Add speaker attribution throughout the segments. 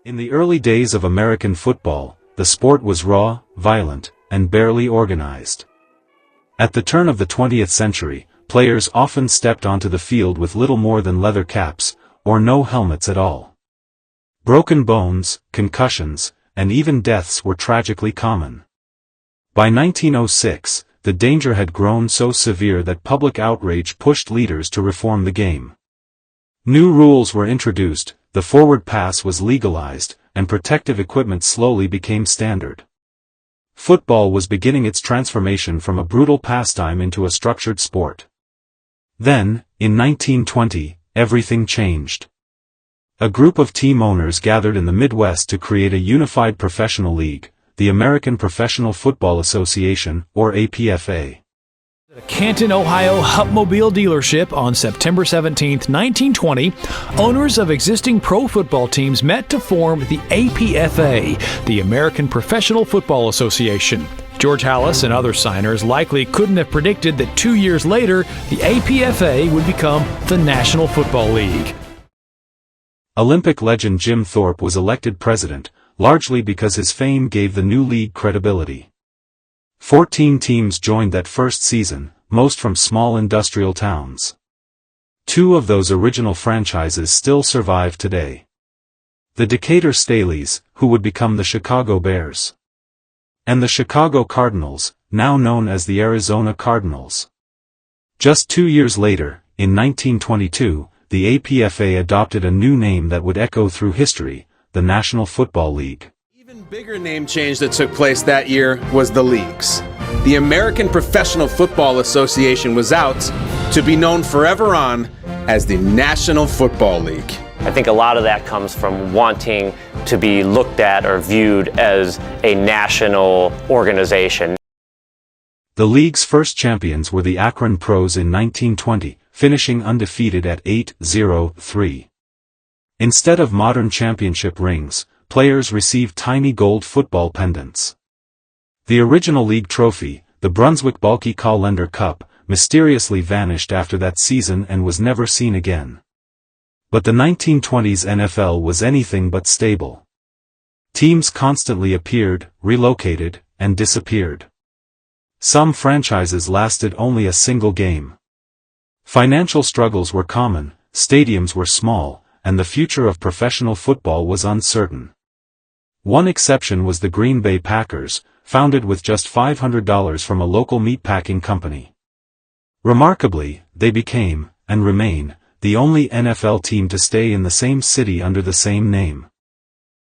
Speaker 1: In the early days of American football, the sport was raw, violent, and barely organized. At the turn of the 20th century, players often stepped onto the field with little more than leather caps, or no helmets at all. Broken bones, concussions, and even deaths were tragically common. By 1906, the danger had grown so severe that public outrage pushed leaders to reform the game. New rules were introduced, the forward pass was legalized, and protective equipment slowly became standard. Football was beginning its transformation from a brutal pastime into a structured sport. Then, in 1920, everything changed. A group of team owners gathered in the Midwest to create a unified professional league, the American Professional Football Association, or APFA.
Speaker 2: At a Canton, Ohio Hupmobile dealership on September 17, 1920, owners of existing pro football teams met to form the APFA, the American Professional Football Association. George Halas and other signers likely couldn't have predicted that 2 years later, the APFA would become the National Football League.
Speaker 1: Olympic legend Jim Thorpe was elected president, largely because his fame gave the new league credibility. 14 teams joined that first season, most from small industrial towns. 2 of those original franchises still survive today. The Decatur Staleys, who would become the Chicago Bears. And the Chicago Cardinals, now known as the Arizona Cardinals. Just 2 years later, in 1922, the APFA adopted a new name that would echo through history, the National Football League.
Speaker 3: Even bigger name change that took place that year was the leagues. The American Professional Football Association was out to be known forever on as the National Football League.
Speaker 4: I think a lot of that comes from wanting to be looked at or viewed as a national organization.
Speaker 1: The league's first champions were the Akron Pros in 1920, finishing undefeated at 8-0-3. Instead of modern championship rings, players received tiny gold football pendants. The original league trophy, the Brunswick Bulky Callender Cup, mysteriously vanished after that season and was never seen again. But the 1920s NFL was anything but stable. Teams constantly appeared, relocated, and disappeared. Some franchises lasted only a single game. Financial struggles were common, stadiums were small, and the future of professional football was uncertain. One exception was the Green Bay Packers, founded with just $500 from a local meatpacking company. Remarkably, they became, and remain, the only NFL team to stay in the same city under the same name.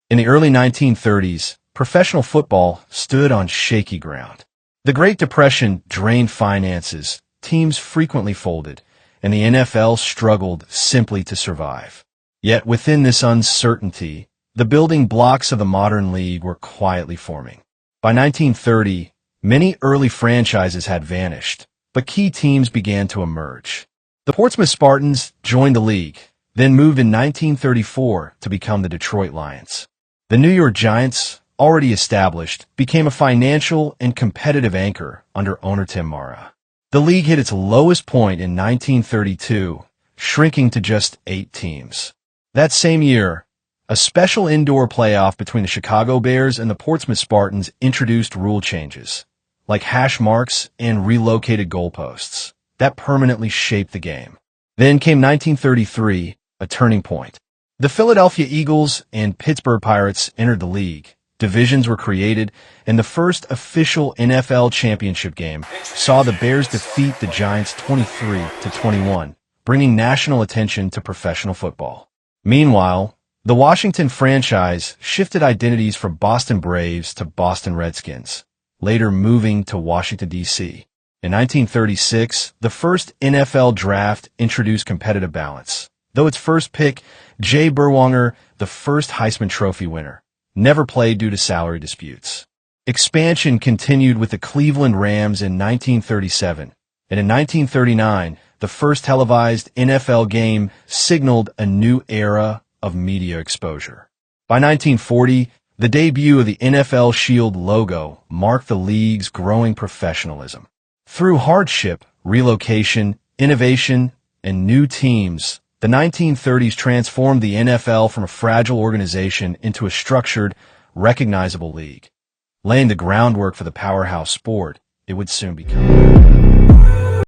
Speaker 5: In the early 1930s, professional football stood on shaky ground. The Great Depression drained finances, teams frequently folded, and the NFL struggled simply to survive. Yet within this uncertainty, the building blocks of the modern league were quietly forming. By 1930, many early franchises had vanished, but key teams began to emerge. The Portsmouth Spartans joined the league, then moved in 1934 to become the Detroit Lions. The New York Giants, already established, became a financial and competitive anchor under owner Tim Mara. The league hit its lowest point in 1932, shrinking to just 8 teams. That same year, a special indoor playoff between the Chicago Bears and the Portsmouth Spartans introduced rule changes, like hash marks and relocated goalposts, that permanently shaped the game. Then came 1933, a turning point. The Philadelphia Eagles and Pittsburgh Pirates entered the league. Divisions were created, and the first official NFL championship game saw the Bears defeat the Giants 23-21, bringing national attention to professional football. Meanwhile, the Washington franchise shifted identities from Boston Braves to Boston Redskins, later moving to Washington, D.C. In 1936, the first NFL draft introduced competitive balance, though its first pick, Jay Berwanger, the first Heisman Trophy winner, never played due to salary disputes. Expansion continued with the Cleveland Rams in 1937, and in 1939, the first televised NFL game signaled a new era of media exposure. By 1940, the debut of the NFL Shield logo marked the league's growing professionalism. Through hardship, relocation, innovation, and new teams, The 1930s transformed the NFL from a fragile organization into a structured, recognizable league, laying the groundwork for the powerhouse sport it would soon become.